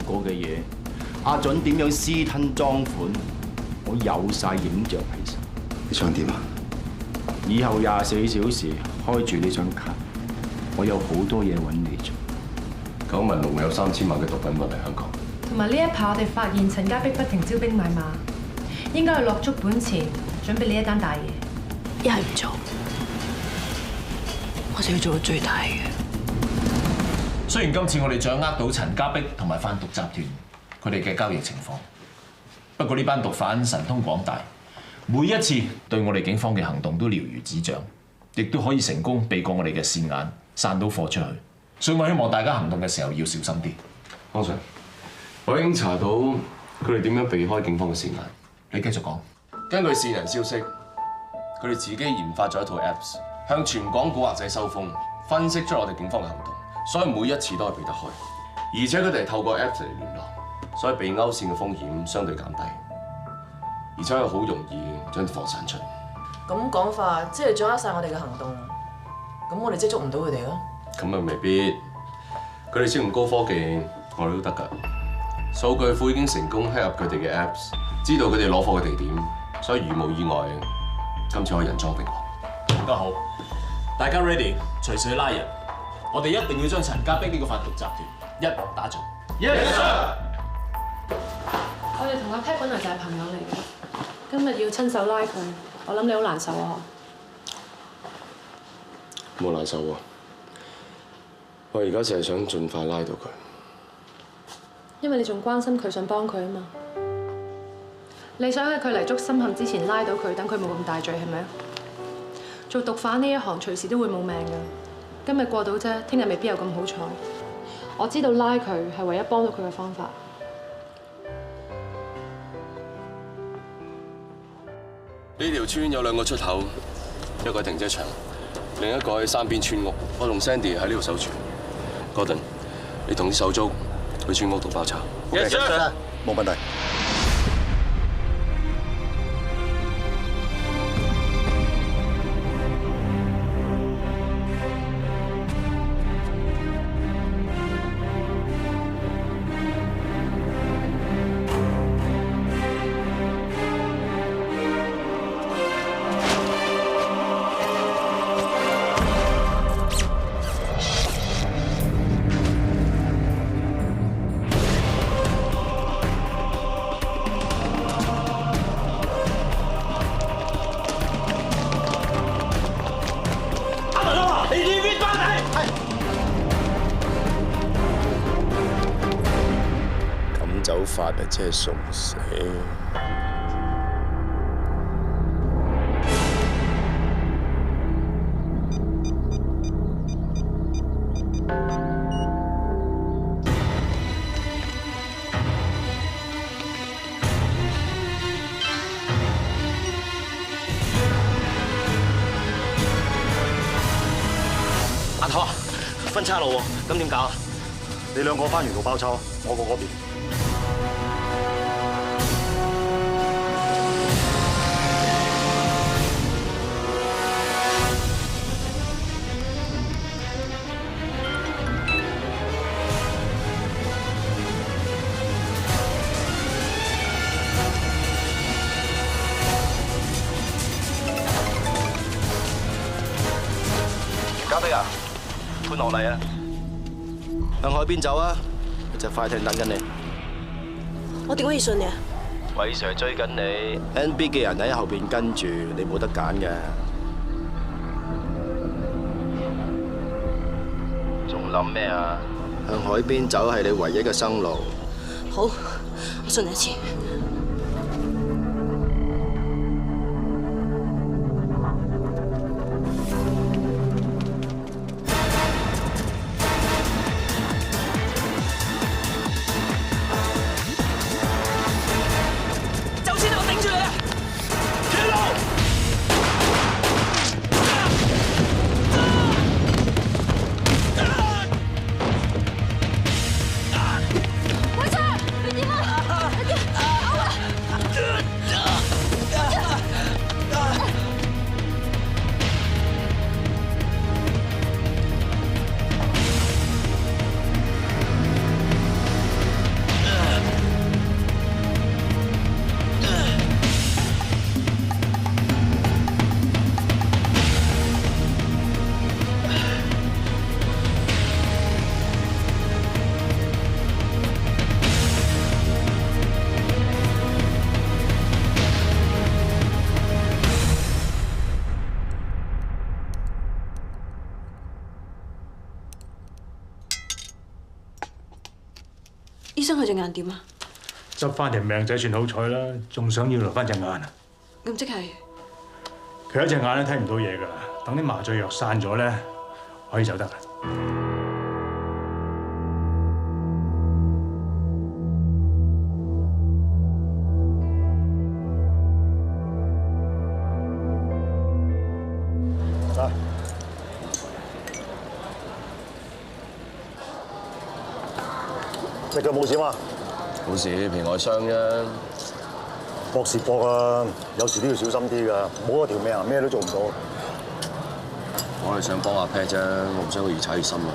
過嘅嘢，阿準點樣私吞贓款，我有晒影像喺手。你想點啊？以後24小時開住呢張卡，我有好多嘢揾你做。九文龍有3000萬嘅毒品運嚟香港，同埋呢一排我哋發現陳家碧不停招兵買馬，應該係落足本錢準備呢一單大嘢。一係唔做，我就要做到最大嘅。雖然今次我哋掌握到陳家碧同埋販毒集團佢哋嘅交易情況，不過呢班毒販神通廣大，每一次對我哋警方嘅行動都了如指掌，亦都可以成功避過我哋嘅線眼，散到貨出去。所以我希望大家行動嘅時候要小心啲。方 Sir， 我已經查到佢哋點樣避開警方嘅線眼。你繼續講。根據線人消息，佢哋自己研發咗一套 Apps， 向全港古惑仔收風，分析出我哋警方嘅行動，所以每一次都係避得開。而且佢哋係透過 Apps 嚟聯絡，所以被勾線嘅風險相對減低，而且係好容易將啲貨散出。咁講法，即係掌握晒我哋嘅行動，咁我哋即係捉唔到佢哋咯。咁啊未必，佢哋使用高科技，我哋都得㗎。數據庫已經成功 hack 入佢哋嘅 Apps， 知道佢哋攞貨嘅地點，所以如無意外，今次可以人贓並獲。大家好，大家 ready， 隨時去拉人。我哋一定要將陳家碧呢個販毒集團一網打盡。Yes sir。我哋同阿 Pat 本來就係朋友嚟嘅，今日要親手拉佢，我諗你好難受啊！冇難受喎，我而家淨係想盡快拉到佢。因為你仲關心佢，想幫佢啊嘛。你想喺佢嚟捉深陷之前拉到佢，等佢冇咁大罪係咪啊？做毒販呢一行隨時都會冇命㗎，今日過到啫，聽日未必有咁好彩。我知道拉佢係唯一幫到佢嘅方法。呢條村有2個出口，一個喺停車場，另一個喺山邊村屋。我同 Sandy 喺呢度守住。Gordon，你同啲手足去村屋度包抄。Yes sir， 冇問題。咁走法啊，真係送死！阿頭啊，分叉路喎，咁點搞啊？你2個翻完度包抄，我過嗰邊。家碧啊，潘落嚟啊！向海邊走啊！隻快艇等緊你。我點可以信你啊？韋 Sir 追緊你 ，NB 嘅人喺後邊跟住，你冇得揀嘅。仲諗咩啊？向海邊走係你唯一嘅生路。好，我信你一次。隻眼點啊？執翻條命仔算好彩啦，仲想要留翻隻眼啊？咁即係佢一隻眼都睇唔到嘢㗎，等啲麻醉藥散咗咧，可以走得啦。隻腳冇事嘛？冇事，皮外傷啫。搏是搏啊，有時都要小心啲㗎。冇咗條命啊，咩都做唔到。我係想幫阿 Pat 啫，我唔想佢越踩越深啊。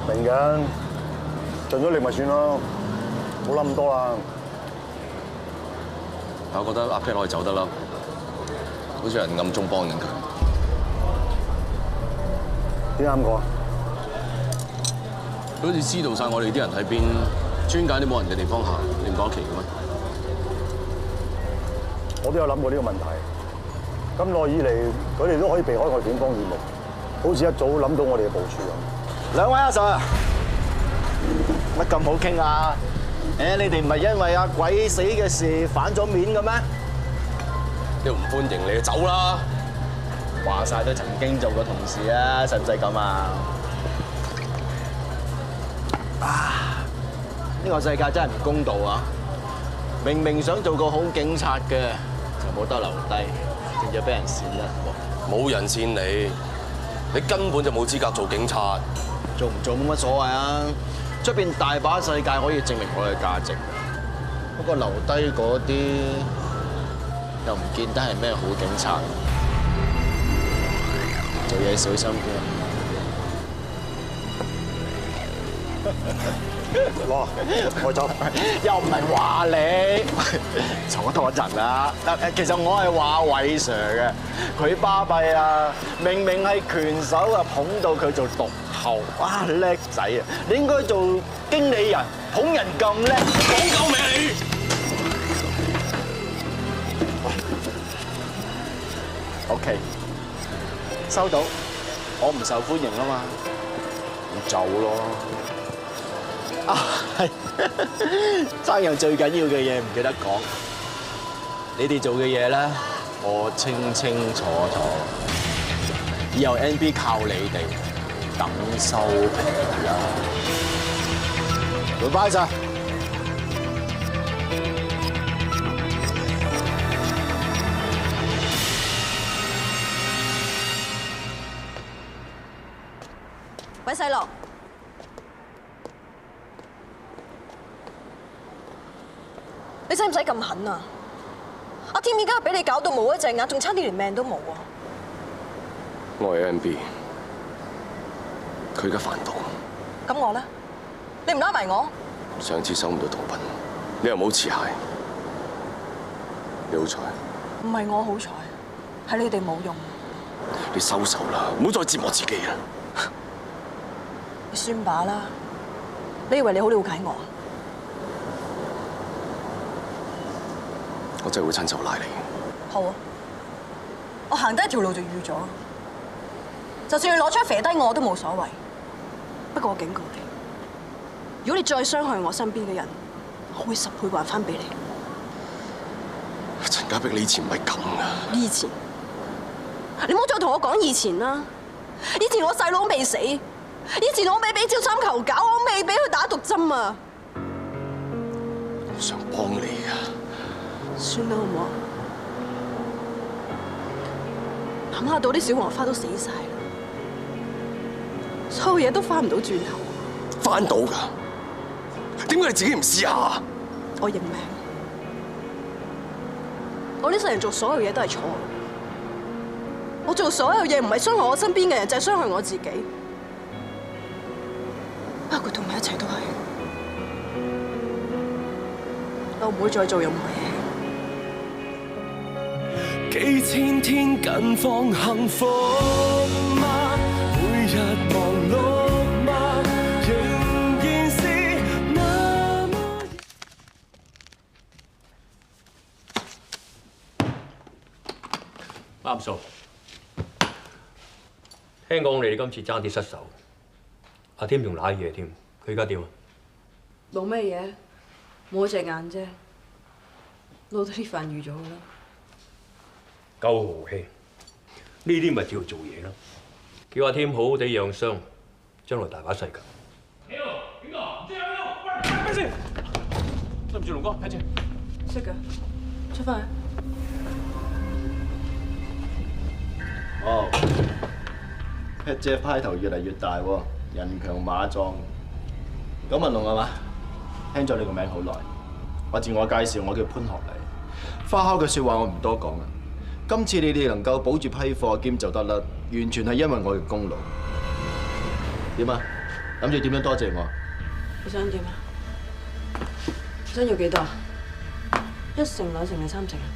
明嘅，盡咗力咪算咯，冇諗咁多啦。但我覺得阿 Pat 可以走得啦，好似人暗中幫緊佢。點解咁講？佢好似知道晒我哋啲人喺邊，專揀啲冇人嘅地方行，你唔覺得奇嘅咩？我都有諗過呢個問題。咁耐以嚟，佢哋都可以避開我哋警方耳目，好似一早諗到我哋嘅部署咁。兩位阿 Sir，乜咁好傾啊？你哋唔係因為阿鬼死嘅事反咗面嘅咩？你唔歡迎你就走啦！話晒都曾經做過同事啊，使唔使咁啊？呢個世界真係唔公道啊！明明想做個好警察嘅，就冇得留低，仲要俾人跣一鑊。冇人跣你，你根本就冇資格做警察。做唔做冇乜所謂啊！出邊大把世界可以證明我嘅價值。不過留低嗰啲又唔見得係咩好警察。做嘢小心啲。哇！我走，又唔係話你，坐多陣啦。其實我係話偉 Sir 嘅，佢巴閉啊！明明係拳手啊，捧到佢做毒後，哇叻仔啊！你應該做經理人，捧人咁叻，講夠未你？OK， 收到，我唔受歡迎啊嘛，咁走咯。啊，係爭樣最緊要嘅嘢唔記得講，你哋做嘅嘢咧，我清清楚楚。以後 NB 靠你哋，等收皮啦。Goodbye 晒。喂，細路。你使唔使咁狠啊？阿添而家俾你搞到冇一隻眼，仲差啲連命都冇啊！我係 NB， 佢而家販毒。咁我咧，你唔拉埋我？上次收唔到毒品，你又冇持械，你好彩。唔係我好彩，係你哋冇用。你收手啦，唔好再折磨自己啦。你算罷啦，你以為你好了解我啊？我真係會親手拉你。好啊，我行得一條路就預咗，就算你攞槍射低我都冇所謂。不過我警告你，如果你再傷害我身邊嘅人，我會10倍還翻俾你。陳家碧，你以前唔係咁噶。以前，你唔好再同我講以前啦。以前我細佬未死，以前我未俾趙三求搞，我未俾佢打毒針啊。我想幫你噶。算啦，好唔好？諗下到啲小黃花都死晒啦，所有嘢都翻唔到轉頭。翻到㗎？點解你自己唔試下？我認命。我呢世人做所有嘢都係錯。我做所有嘢唔係傷害我身邊嘅人，就係傷害我自己。包括同埋一齊都係。我唔會再做任何嘢。幾千天近況幸福嗎？每日忙碌嗎？仍然是那麼。啱數。聽講你哋今次爭啲失手，阿添仲賴嘢添，佢而家點啊？冇咩嘢，冇隻眼啫，撈得啲飯預咗㗎啦。夠豪氣，呢啲咪叫做嘢咯。叫阿添好好地養傷，將來大把世界。邊個？唔知有冇？喂，咩事？對唔住龍哥，睇住。識㗎，出返去。哦，Pat 姐派頭越嚟越大喎，人強馬壯。九文龍係嘛？聽咗你個名好耐，我自我介紹，我叫潘學禮。花巧嘅説話我唔多講啦。今次你哋能夠保住批貨兼做得甩，完全係因為我嘅功勞。點啊？諗住點樣多謝我？你想點啊？想要幾多？1成、2成定3成啊？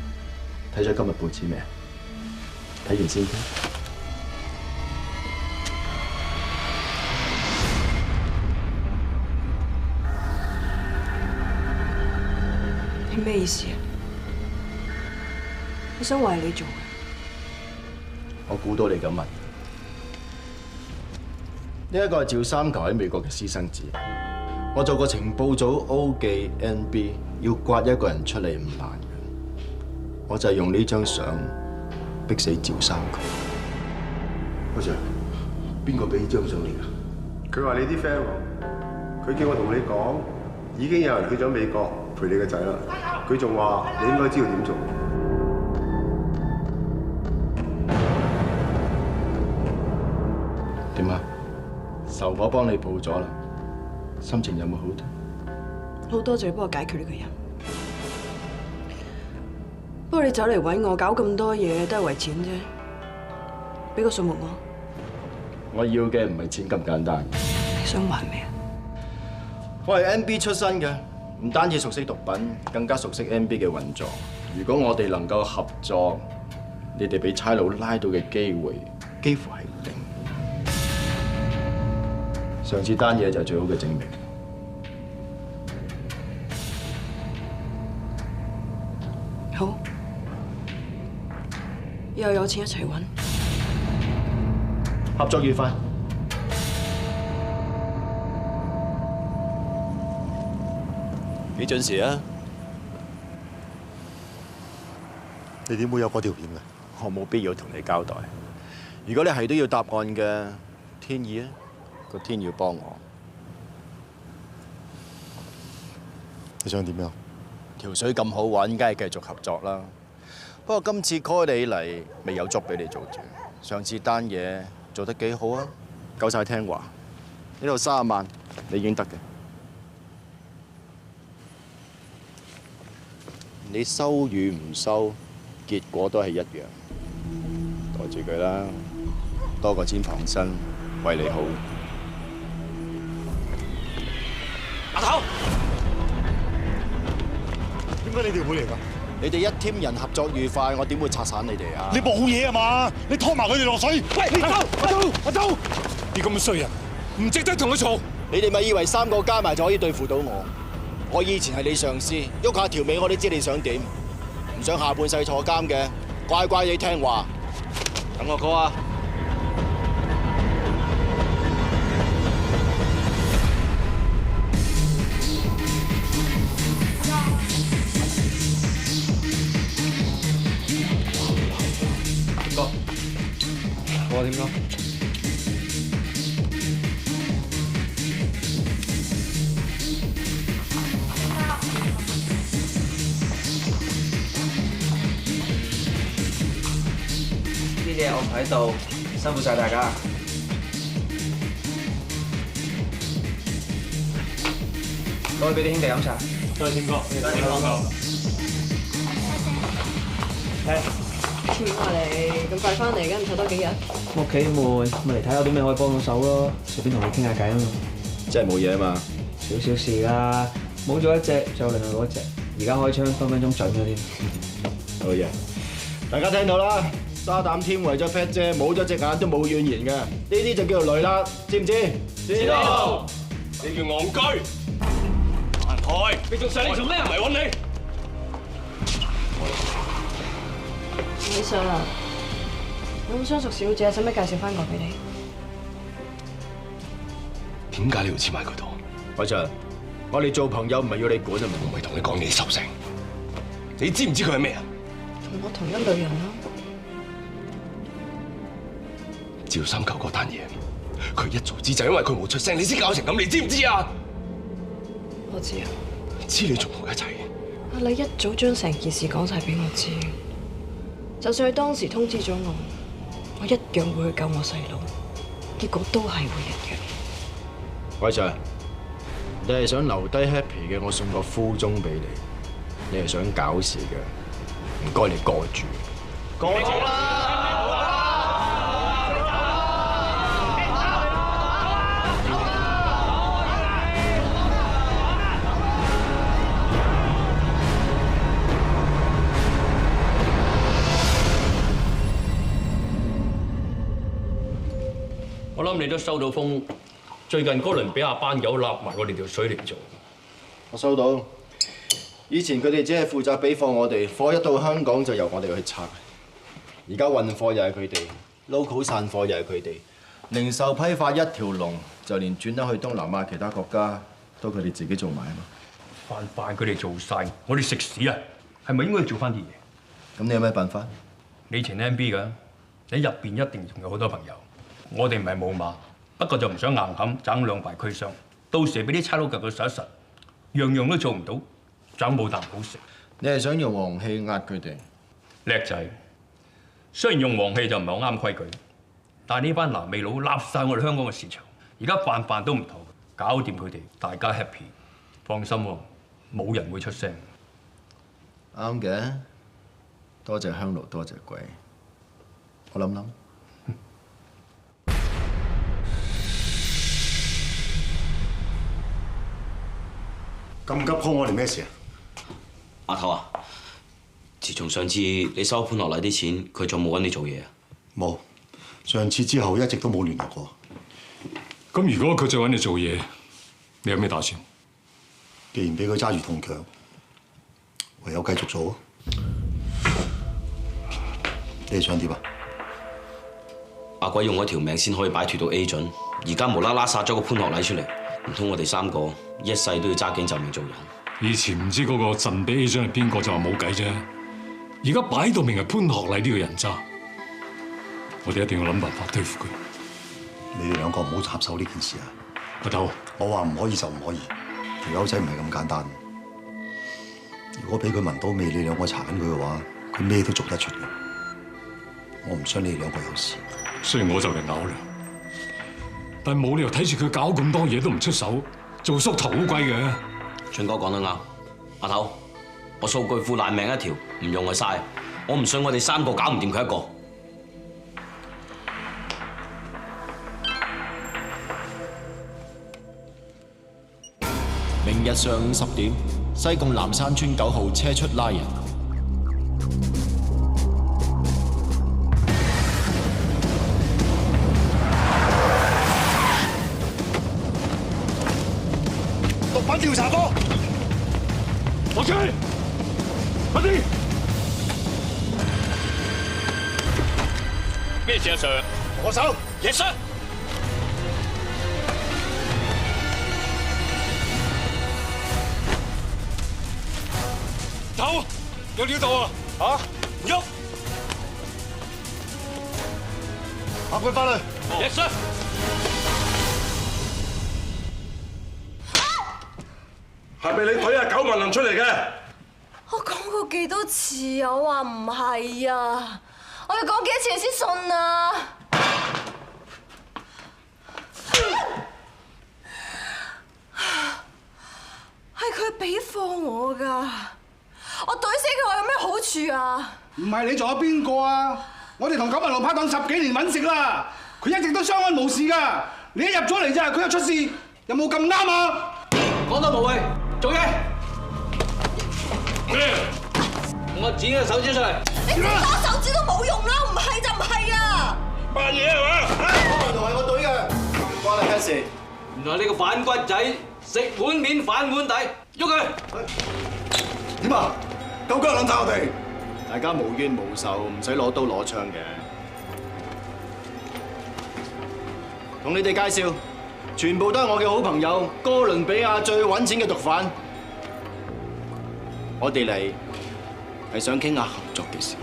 睇咗今日報紙未啊？睇完先傾。係咩意思啊？我想為你做嘅。我估到你咁問。呢一個係趙三球喺美國嘅私生子。我做過情報組 O 記 NB， 要刮一個人出嚟唔難嘅。我就係用呢張相逼死趙三球。阿 Sir， 邊個俾張相你㗎？佢話你啲 friend 喎，佢叫我同你講，已經有人去咗美國陪你個仔啦。佢仲話你應該知道點做。點啊？仇我幫你報咗啦，心情有冇好啲？好多謝你幫我解決呢個人。不過你走嚟揾我搞咁多嘢都係為錢啫，俾個數目我。我要嘅唔係錢咁簡單。你想還咩啊？我係 NB 出身嘅，唔單止熟悉毒品，更加熟悉 NB 嘅運作。如果我哋能夠合作，你哋俾差佬拉到嘅機會幾乎係零。上次單嘢就係最好嘅證明。好，以後有錢一齊揾。合作愉快。幾準時啊？你點會有嗰條片嘅？我冇必要同你交代。如果你係都要答案嘅，天意啊，個天要幫我。你想點樣？條水咁好揾，梗係繼續合作啦。不過今次 call 你嚟，未有 job 俾你做住。上次單嘢做得幾好啊，夠晒聽話。呢度30萬，你已經得嘅。你收與唔收，結果都係一樣。袋住佢啦，多個錢旁身，為你好。阿頭，點解你哋會嚟㗎？你哋一 team 人合作愉快，我點會拆散你哋啊？你冇嘢啊嘛？你拖埋佢哋落水！喂，你走！我走！你咁衰人，唔值得同佢嘈。你哋咪以為3個加埋就可以對付到我？我以前係你上司，喐下條尾我都知你想點。唔想下半世坐監嘅，乖乖地聽話。等我 call 啊！點哥，我話點哥？啲嘢我唔喺度，辛苦晒大家。攞去俾啲兄弟飲茶。多謝添哥，多謝添哥。錢啊你，咁快翻嚟嘅，唔坐多幾日？屋企悶，咪嚟睇下有啲咩可以幫到手咯，順便同你傾下偈啊嘛。真係冇嘢啊嘛？少少事啦，冇咗一隻，就另外嗰隻。而家開槍分分鐘準咗添。好嘢，大家聽到啦。沙膽天為咗 Pat 姐冇咗隻眼都冇怨言嘅，呢啲就叫做累啦，知唔知？知道。你叫戇居。行開！你仲上嚟做咩啊？唔係揾你。李 Sir 啊，我好相熟小姐，使唔使介紹翻個俾你？點解你要黐埋佢度？海翔，我哋做朋友唔係要你管啊嘛。我咪同你講你收聲。你知唔知佢係咩啊？同我同一類人咯。趙三球嗰單嘢，佢一早知就因為佢冇出聲，你先搞成咁，你知唔知啊？我知啊。知你仲同佢一齊？阿禮一早將成件事講晒俾我知，就算佢當時通知咗我，我一樣會去救我細佬，結果都係會一樣。偉 Sir， 你係想留低 happy 嘅，我送個敷鐘俾你；你係想搞事嘅，唔該你過住。過住啦！我諗你都收到風，最近嗰輪俾阿班友立埋我哋條水嚟做。我收到。以前佢哋只係負責俾貨我哋，貨一到香港就由我哋去拆。而家運貨又係佢哋 ，local 散貨又係佢哋，零售批發一條龍，就連轉得去東南亞其他國家都佢哋自己做埋啊嘛。飯佢哋做晒，我哋食屎啊！係咪應該做翻啲嘢？咁你有咩辦法？你以前 MB 㗎，你入邊一定仲有好多朋友。我哋唔係冇馬，不過就唔想硬冚爭兩敗俱傷，到時俾啲差佬夾佢實一實，樣樣都做唔到，爭冇啖好食。你係想用黃氣壓佢哋？叻仔，雖然用黃氣就唔係好啱規矩，但係呢班南美佬立晒我哋香港嘅市場，而家飯都唔妥，搞掂佢哋，大家 happy。放心喎，冇人會出聲。啱嘅，多謝香爐，多謝鬼。我諗諗。咁急 call 我哋咩事啊？阿頭啊，自從上次你收潘樂禮啲錢，佢仲冇揾你做嘢啊？冇，上次之後一直都冇聯絡過。咁如果佢再揾你做嘢，你有咩打算？既然俾佢揸住痛腳，唯有繼續做。你哋想點啊？阿鬼用我條命先可以擺脱到 A 準，而家無啦啦殺咗個潘樂禮出嚟，唔通我哋三個一世都要揸頸就命做人？以前唔知嗰個神秘 A 準係邊個就話冇計啫，而家擺到明係潘學禮呢個人渣，我哋一定要諗辦法對付佢。你哋兩個唔好插手呢件事啊！阿頭，我話唔可以就唔可以，條友仔唔係咁簡單。如果俾佢聞到味，你兩個查緊佢嘅話，佢咩都做得出嘅。我唔想你哋兩個有事。雖然我就嚟咬啦，但冇理由睇住佢搞咁多嘢都唔出手，做縮頭烏龜嘅。俊哥講得啱，阿頭，我數據庫爛命一條，唔用就嘥。我唔信我哋三個搞唔掂佢一個。明日上午10點，西貢南山村9號車出拉人。毒品調查科，我追，快啲！咩事啊，Sir？我手，Yes sir。頭有料到啊！嚇，唔喐！拍佢翻去。Yes sir。係咪你懟阿九萬林出嚟嘅？我講過幾多次啊？我話唔係啊！我要講幾多次你先信啊？係佢俾貨我㗎，我懟死佢，我有咩好處啊？唔係你仲有邊個啊？我哋同九萬龍拍檔10幾年揾食啦，佢一直都相安無事㗎。你一入咗嚟咋，佢又出事，有冇咁啱啊？講得無謂，做嘢。我剪個手指出嚟。你剪多手指都冇用啦，唔係就唔係啊！扮嘢係嘛？同埋我隊嘅，關你咩事？原來你個反骨仔食碗面反碗底，喐佢！點啊？夠姜諗打我哋？大家無冤無仇，唔使攞刀攞槍嘅。同你哋介紹，全部都係我嘅好朋友，哥倫比亞最揾錢嘅毒販。我哋嚟係想傾下合作嘅事。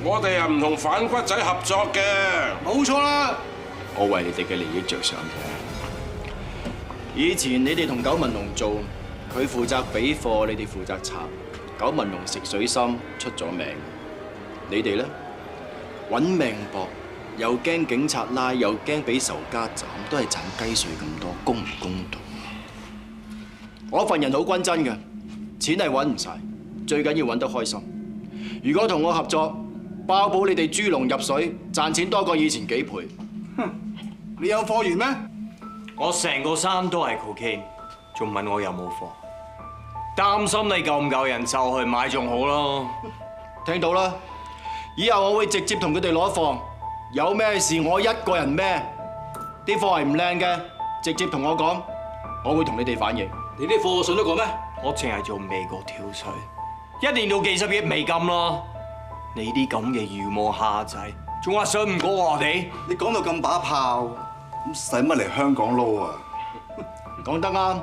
我哋係唔同反骨仔合作嘅，冇錯啦。我為你哋嘅利益着想。以前你哋同九文龍做，佢負責俾貨，你哋負責查。九文龍食水深出咗名，你哋咧揾命搏，又驚警察拉，又驚俾仇家斬，都係賺雞碎咁多，公唔公道？我份人好均真嘅，錢係揾唔晒，最緊要揾得開心。如果同我合作，包保你哋豬籠入水，賺錢多過以前幾倍。你有貨源咩？我成個山都係 cocaine， 仲問我有冇貨？擔心你夠唔夠人就去買仲好咯。聽到啦，以後我會直接同佢哋攞貨，有咩事我一個人孭。啲貨係唔靚嘅，直接同我講，我會同你哋反映。你啲貨信得過咩？我淨係做美國跳水，一年到幾十億美金咯。你啲咁嘅魚摸蝦仔，仲話信唔過我哋？你講到咁把炮，咁使乜嚟香港撈啊？講得啱，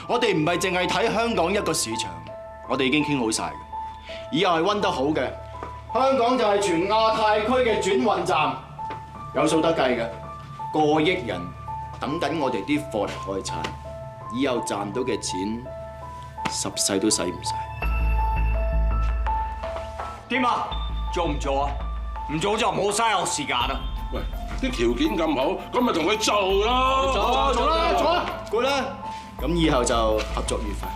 我哋唔係淨係睇香港一個市場，我哋已經傾好晒嘅。以後係溫得好嘅，香港就係全亞太區嘅轉運站，有數得計嘅，過億人等緊我哋啲貨嚟開餐，以後賺到嘅錢10世都使唔晒。點啊？做唔做啊？唔做就唔好嘥我時間啦。喂，啲條件咁好，咁咪同佢做咯。做啦，做啦，good啦。咁以後就合作愉快。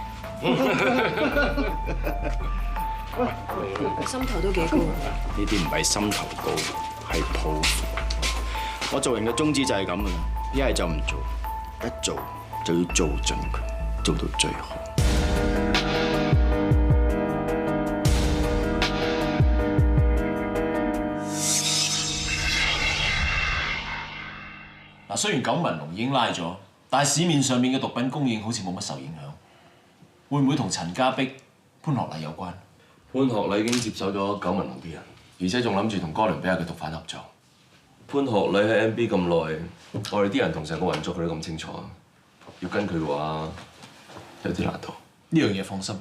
心頭都幾高。呢啲唔係心頭高，係抱負。我做人嘅宗旨就係咁噶啦，一係就唔做，一做就要做盡佢，做到最好。嗱，雖然九文龍已經拉咗，但係市面上面嘅毒品供應好似冇乜受影響，會唔會同陳家碧、潘學禮有關？潘學禮已經接手咗九文龍啲人，而且仲諗住同哥倫比亞嘅毒販合作。潘學禮喺 MB 咁耐，我哋啲人同成個運作佢都咁清楚，要跟佢嘅話有啲難度。呢樣嘢放心，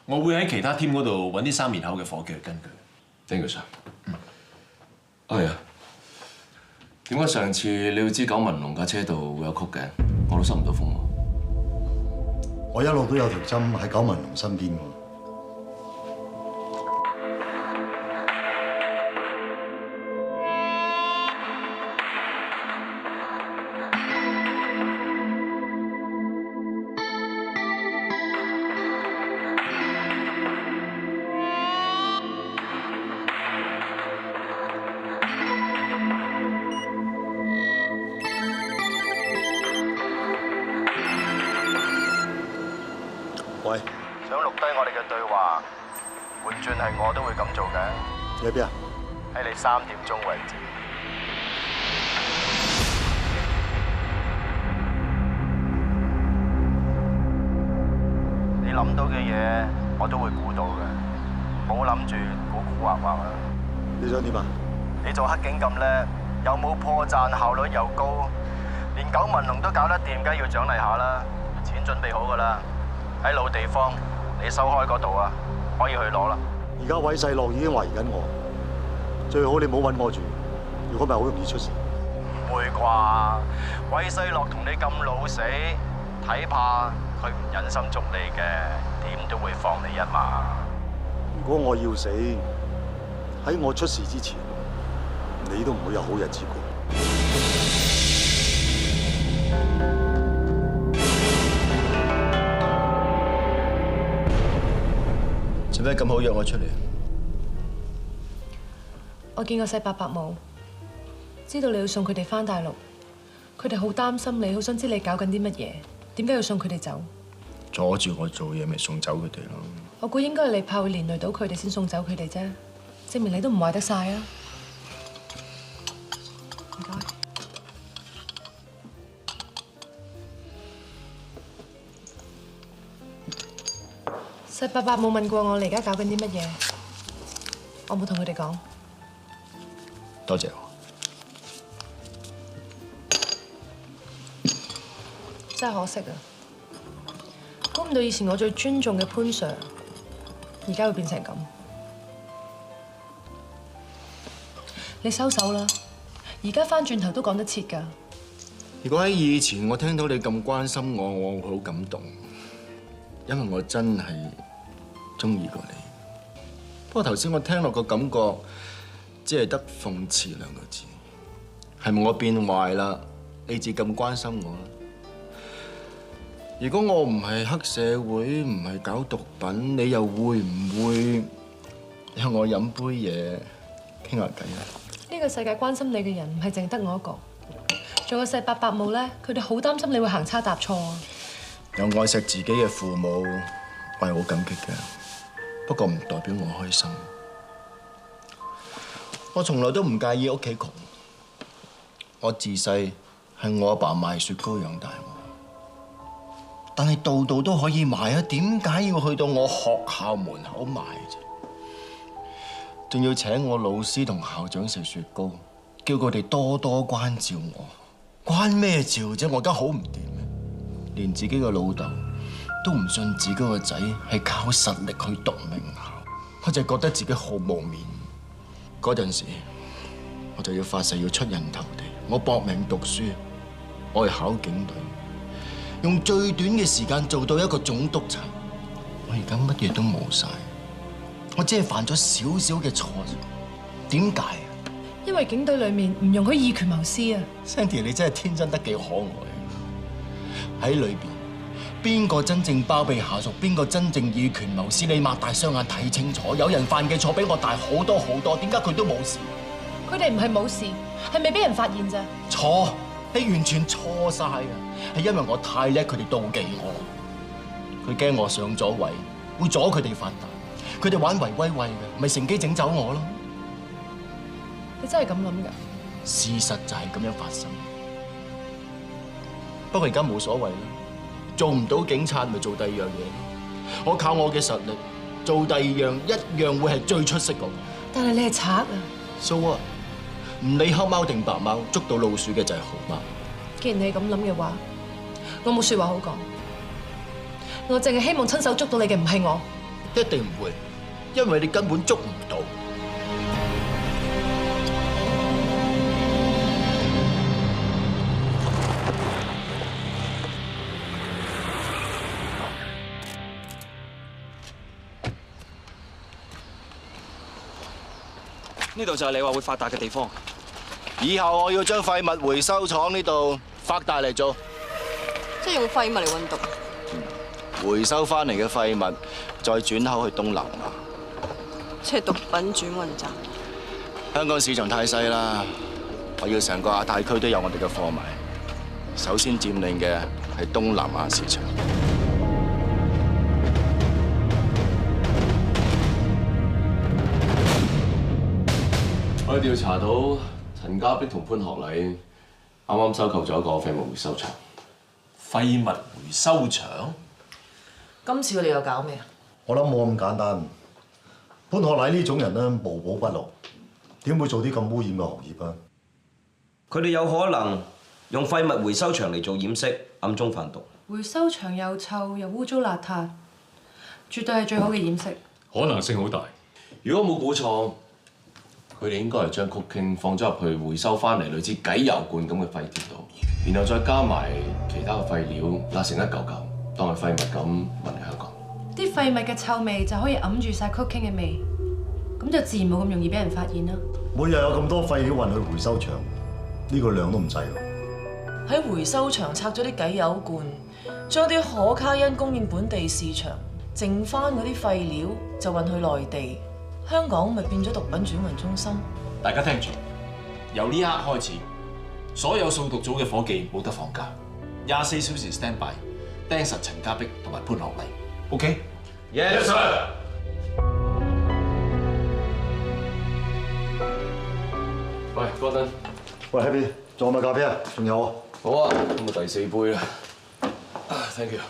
我會喺其他 team 嗰度揾啲生面口嘅夥計去跟佢。Thank you sir。係啊。點解上次你要知九文龍架車度會有曲嘅，我都收唔到風喎。我一路都有條針喺九文龍身邊喎。喂，想錄低我哋嘅對話，換轉係我都會咁做嘅。你喺邊啊？喺你3點鐘為止。你諗到嘅嘢，我都會估到嘅，冇諗住估估畫畫啊！你想點啊？你做黑警咁叻，又冇破綻，效率又高，連九文龍都搞得掂，梗係要獎勵下啦！錢準備好㗎啦。喺老地方，你收開嗰度啊，可以去攞啦。而家韋世樂已經懷疑緊我，最好你唔好揾我住，如果唔係好容易出事。唔會啩？韋世樂同你咁老死，睇怕佢唔忍心捉你嘅，點都會放你一馬。如果我要死，喺我出事之前，你都唔會有好日子過。做咩咁好約我出嚟？我見過細伯伯冇，知道你要送佢哋返大陸，佢哋好擔心你，好想知你搞緊啲乜嘢，點解要送佢哋走？阻住我做嘢，咪送走佢哋咯。我估應該係你怕會連累到佢哋先送走佢哋啫，證明你都唔壞得晒啊！唔該。細伯伯冇問過我，你而家搞緊啲乜嘢？我冇同佢哋講。多謝我。真係可惜啊！估唔到以前我最尊重嘅潘 Sir， 而家會變成咁。你收手啦！而家翻轉頭都講得切㗎。如果喺以前我聽到你咁關心我，我會好感動，因為我真係中意過你。不過頭先我聽落個感覺，只係得諷刺兩個字。係咪我變壞啦？你至咁關心我？如果我唔係黑社會，唔係搞毒品，你又會唔會向我飲杯嘢傾下偈啊？呢個世界關心你嘅人唔係淨得我一個，仲有細伯伯母咧，佢哋好擔心你會行差踏錯啊！有愛錫自己嘅父母，我係好感激嘅。不過唔代表我開心。我從來都唔介意屋企窮。我自細係我阿爸賣雪糕養大我。但係度度都可以買啊，點解要去到我學校門口買啫？仲要請我老師同校長食雪糕，叫佢哋多多關照我。關咩照啫？我而家好唔掂啊！連自己嘅老豆都唔信自己個仔係靠實力去讀名校，我就覺得自己好冇面。嗰陣時，我就要發誓要出人頭地，我搏命讀書，我去考警隊。用最短嘅時間做到一個總督察，我而家乜嘢都冇晒，我只係犯咗少少嘅錯啫。點解啊？因為警隊裏面唔容許以權謀私啊 ！Sandy， 你真係天真得幾可愛。喺裏邊，邊個真正包庇下屬，邊個真正以權謀私？你擘大雙眼睇清楚，有人犯嘅錯比我大好多好多，點解佢都冇事？佢哋唔係冇事，係未俾人發現咋。錯，你完全錯晒啊！係因為我太叻，佢哋妒忌我。佢驚我上咗位，會阻佢哋發達。佢哋玩圍威喂嘅，咪乘機整走我咯。你真係咁諗㗎？事實就係咁樣發生。不過而家冇所謂啦，做唔到警察咪做第二樣嘢。我靠我嘅實力做第二樣，一樣會係最出色嗰個。但係你係賊啊 ！So what？唔理黑貓定白貓，捉到老鼠嘅就係好貓。既然你咁諗嘅話，我冇說話好講。我淨係希望親手捉到你嘅唔係我。一定唔會，因為你根本捉唔到。呢度就係你話會發達嘅地方。以後我要將廢物回收廠呢度發大嚟做，即係用廢物嚟運毒。回收翻嚟嘅廢物再轉口去東南亞，即係毒品轉運站。香港市場太細啦，我要成個亞太區都有我哋嘅貨賣。首先佔領嘅係東南亞市場。我哋調查到陳家碧同潘學禮啱啱收購咗一個廢物回收場。廢物回收場？今次佢哋又搞咩啊？我諗冇咁簡單。潘學禮呢種人咧，無寶不落，點會做啲咁污染嘅行業啊？佢哋有可能用廢物回收場嚟做掩飾，暗中販毒。回收場又臭又污糟邋遢，絕對係最好嘅掩飾。可能性好大。如果冇估錯，佢哋應該係將曲傾放咗入去回收翻嚟類似雞油罐咁嘅廢鐵度，然後再加埋其他嘅廢料，壓成一嚿嚿，當係廢物咁運嚟香港。啲廢物嘅臭味就可以揞住晒 cooking 嘅味，咁就自然冇咁容易俾人發現啦。每日有咁多廢料運去回收場，呢個量都唔制喎。喺回收場拆咗啲雞油罐，將啲可卡因供應本地市場，剩翻嗰啲廢料就運去內地，香港咪變咗毒品轉運中心。大家聽住，由呢一刻開始，所有掃毒組嘅伙計冇得放假，24小時 stand by， 盯實陳家碧同埋潘學禮。OK？Yes sir。喂，Gordon。喂 ，Happy， 仲有冇咖啡啊？仲有啊。好啊，咁啊第4杯啦。Thank you。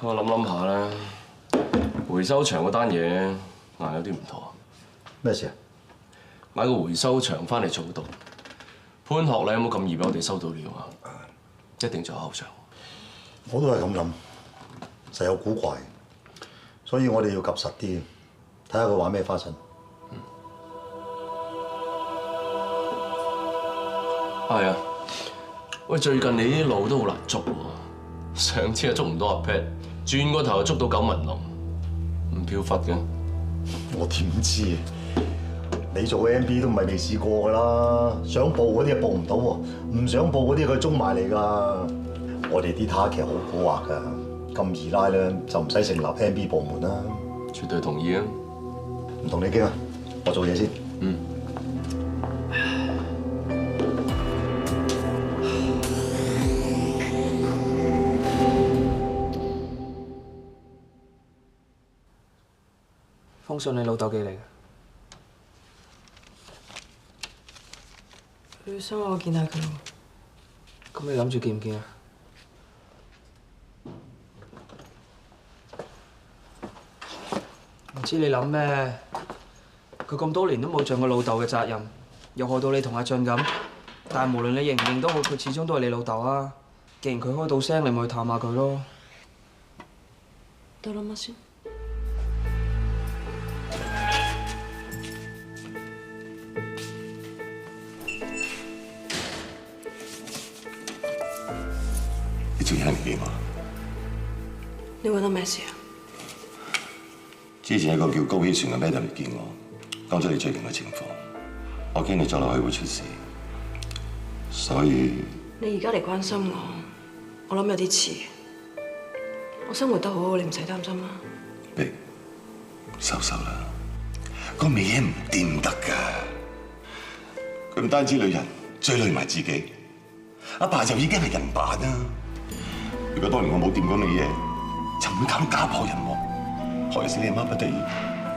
我諗下咧，回收場嗰單嘢硬有啲唔妥。咩事啊？買個回收場翻嚟做毒，潘學禮有冇咁易俾我哋收到料啊？一定仲有後場。我都係咁諗，實有古怪，所以我哋要及實啲，睇下佢玩咩花神。係啊，喂，最近你啲路都好難捉喎，上次又捉唔到阿 Pat， 轉個頭又捉到九紋龍，唔飄忽嘅。我點知啊？你做 MB 都唔係未試過㗎啦，想報嗰啲又報唔到喎，唔想報嗰啲佢中埋嚟㗎。我哋啲他其實好蠱惑㗎，咁易拉咧就唔使成立 MB 部門啦。絕對同意啊！唔同你傾啊，我做嘢先。嗯。封信你老豆寄嚟嘅。佢想我見下佢喎。咁你諗住見唔見啊？唔知你諗咩？佢咁多年都冇盡過老豆嘅責任，又害到你同阿俊咁。但係無論你認唔認都好，佢始終都係你老豆啊！既然佢開到聲，你咪去探下佢咯。得啦乜先？你仲有人俾我？你揾到咩事啊？之前有個叫高希璇嘅 madam 嚟見我，講咗你最近嘅情況，我驚你再落去會出事，所以你而家嚟關心我諗有啲遲。我生活得好好，你唔使擔心啦。你收啦，個美嘢唔掂得㗎。佢唔單止女人，最累埋自己。阿爸就已經係人版啦。如果當年我冇掂過美嘢，就唔會搞到家破人亡，害死你阿媽不得已，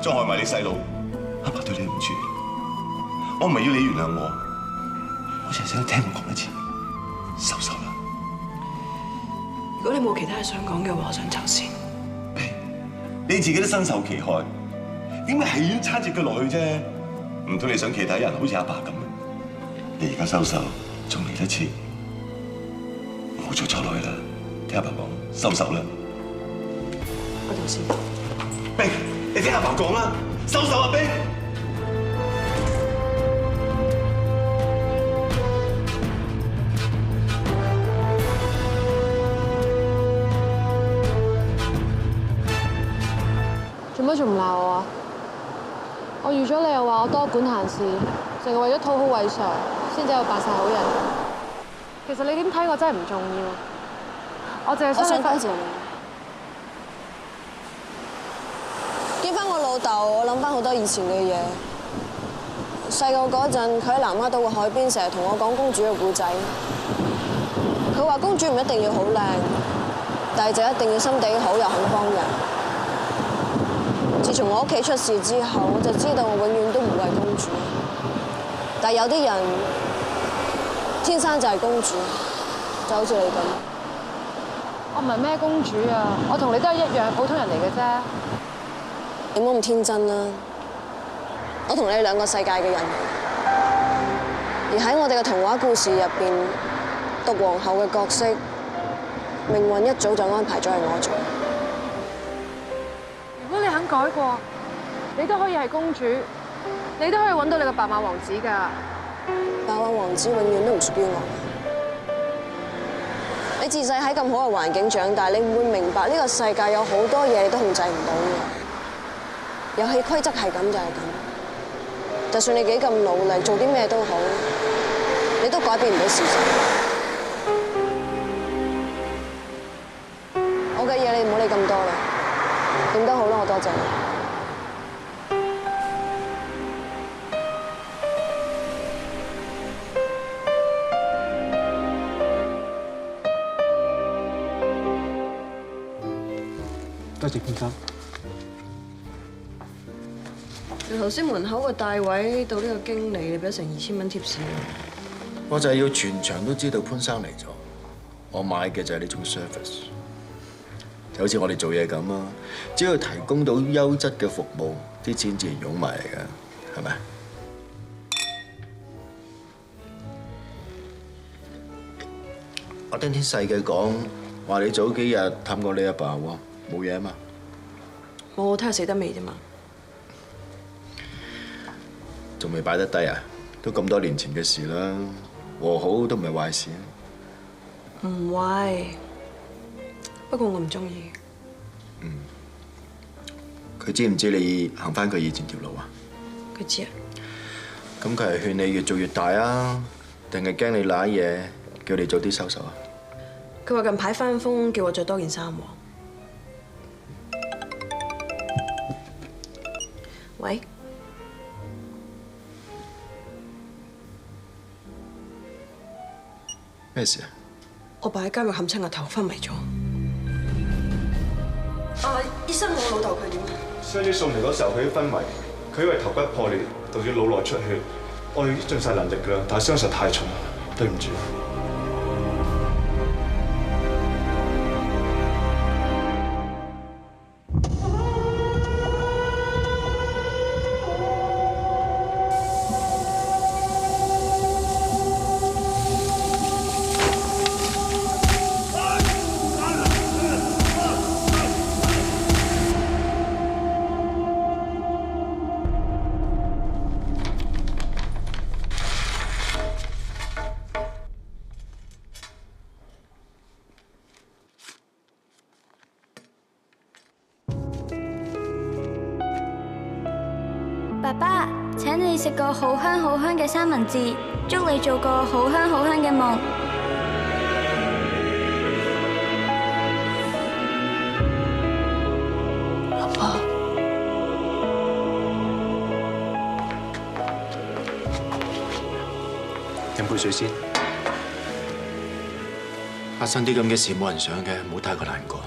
再害埋你細佬。阿爸對你唔住，我唔係要你原諒我，我淨係想聽我講一次，收啦。如果你冇其他嘢想講嘅話，我想走先。你自己都身受其害，點解係要叉住佢落去啫？唔通你想其他人好似阿爸咁？你而家收手，仲嚟得切，唔好再坐落去啦。聽阿爸講，收手啦。我走先。冰，你聽阿爸講啦，收手啊，冰！做乜仲唔鬧我啊？我預咗你又話我多管閒事，淨係為咗討好偉 Sir，先至有扮晒好人。其實你點睇我真係唔重要，我淨係想多謝你。見翻我老豆，我諗翻好多以前嘅嘢。細個嗰陣，佢喺南丫島嘅海邊，成日同我講公主嘅故仔。佢話公主唔一定要好靚，但係就一定要心地好，又肯幫人。自從我屋企出事之後，我就知道我永遠都唔會係公主。但係有啲人天生就係公主，就好似你咁。我唔係咩公主啊，我同你都係一樣普通人嚟嘅啫。你唔好咁天真啦！我同你係兩個世界嘅人，而喺我哋嘅童話故事入邊，毒皇后嘅角色，命運一早就安排咗係我做。如果你肯改過，你都可以係公主，你都可以揾到你個白馬王子㗎。白馬王子永遠都唔屬於我。你自細喺咁好嘅環境長大，你唔會明白呢個世界有好多嘢你都控制唔到嘅。遊戲規則係咁就係咁，就算你幾咁努力，做啲咩都好，你都改變唔到事實。我嘅嘢你唔好理咁多啦，點都好啦，我多謝你。多謝先生。由頭先門口個大位到呢個經理，你俾咗成2000蚊貼士。我就係要全場都知道潘生嚟咗，我買嘅就係呢種 service， 就好似我哋做嘢咁啊，只要提供到優質嘅服務，啲錢自然湧埋嚟㗎，係咪？我聽啲細嘅講話，你早幾日探過你阿爸喎，冇嘢啊嘛？我睇下死得未啫嘛。仲未擺得低啊？都咁多年前嘅事啦，和好都唔係壞事。唔壞，不過我唔中意。佢知唔知你行翻佢以前條路啊？佢知啊。咁佢係勸你越做越大啊，定係驚你賴嘢，叫你早啲收手啊？佢話近排翻風，叫我着多件衫喎。喂？咩事啊？我爸喺監獄冚親個頭，昏迷咗。醫生，我老豆佢點啊？傷者送嚟嗰時候，佢已經昏迷，佢因為頭骨破裂，導致腦內出血。我哋盡晒能力㗎啦，但係傷實太重，對唔住。爸爸，請你食個好香好香嘅三文治，祝你做個好香好香嘅夢。阿爸，飲杯水先。發生啲咁嘅事冇人想嘅，唔好太過難過。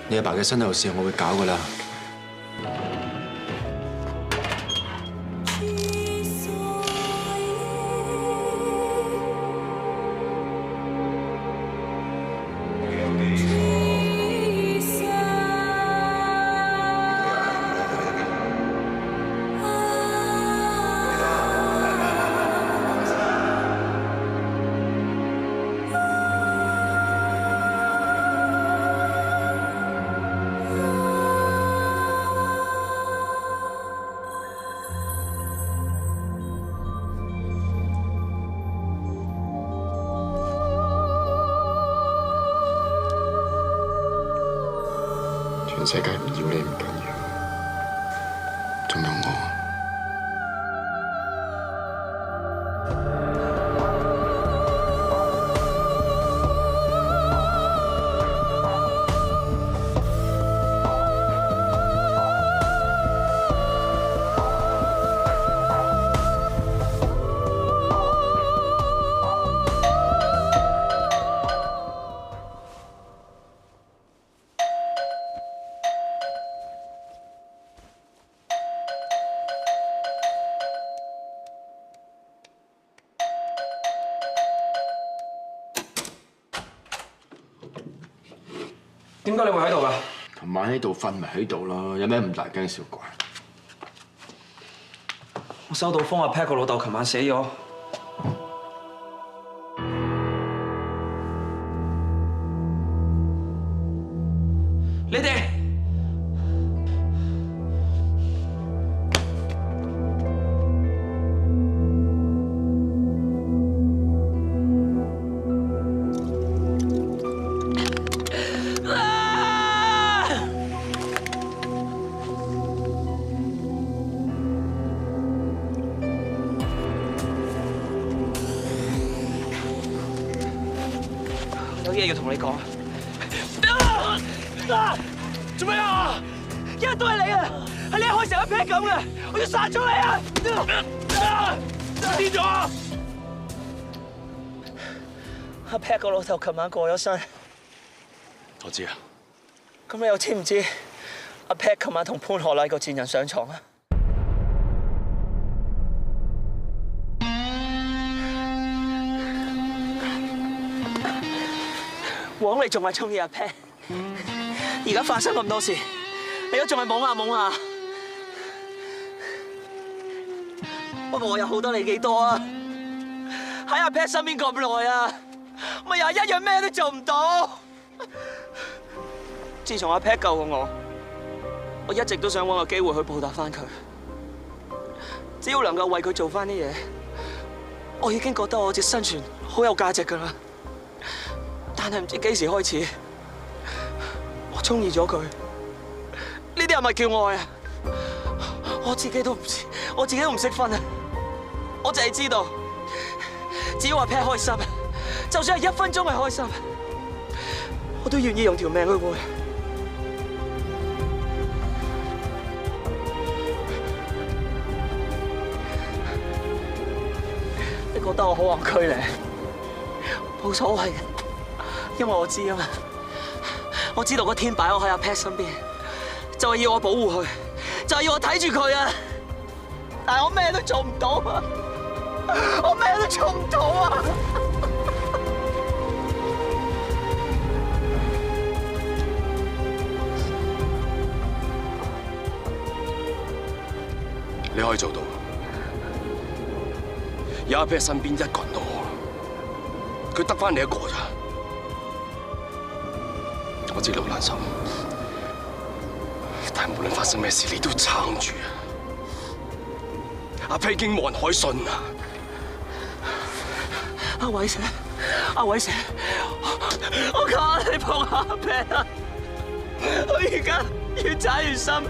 你阿爸嘅身後事我會搞㗎啦。全世界唔要你唔緊要，仲有我。點解你會喺度㗎？琴晚喺度瞓咪喺度咯，有咩咁大驚小怪？我收到風，阿 Pat 個老豆琴晚死咗。你哋有嘢要同你講。做咩啊？一日都係你啊！係你開成一 pair 咁嘅，我要殺咗你啊！癲咗啊！阿 Pat 個老豆琴晚過咗身，我知啊。咁你又知唔知阿 Pat 琴晚同潘學禮個賤人上床啊？枉你仲係中意阿 Pat， 而家發生咁多事，你都仲係懵下懵下。不過我又好得你幾多啊？喺阿 Pat 身邊咁耐啊，咪又一樣咩都做唔到。自從阿 Pat 救過我一直都想揾個機會去報答翻佢。只要能夠為佢做翻啲嘢，我已經覺得我隻生存好有價值㗎啦。但係唔知幾時開始，我中意咗佢。呢啲係咪叫愛啊？我自己都唔知，我自己都唔識分啊！我淨係知道，只要阿 Pat 開心，就算係1分鐘係開心，我都願意用條命去換。你覺得我好戇居咧？冇所謂嘅，因為我知啊嘛，我知道個天擺我喺阿 Pat 身邊，就係要我保護佢，就係要我睇住佢啊！但係我咩都做唔到啊！我咩都做唔到啊！你可以做到，有阿 Pat 身邊一個人都好，佢得返你一個咋？我知道難受，但係無論發生咩事，你都撐住啊！阿 Pat 已經冇人可以信啦。阿偉成，阿偉成，我求下你幫阿 Pat 啊！我而家越踩越深，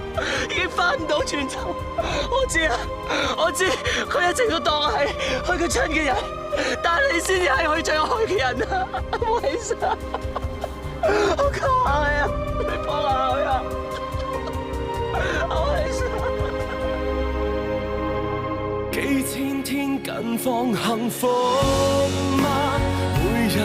已經翻唔到轉頭。我知啊，我知佢一直都當我係佢嘅親嘅人，但係你先至係佢最愛嘅人啊！阿偉成，我求下你啊，你幫下佢啊！阿偉成。幾千天近況幸福嗎？每日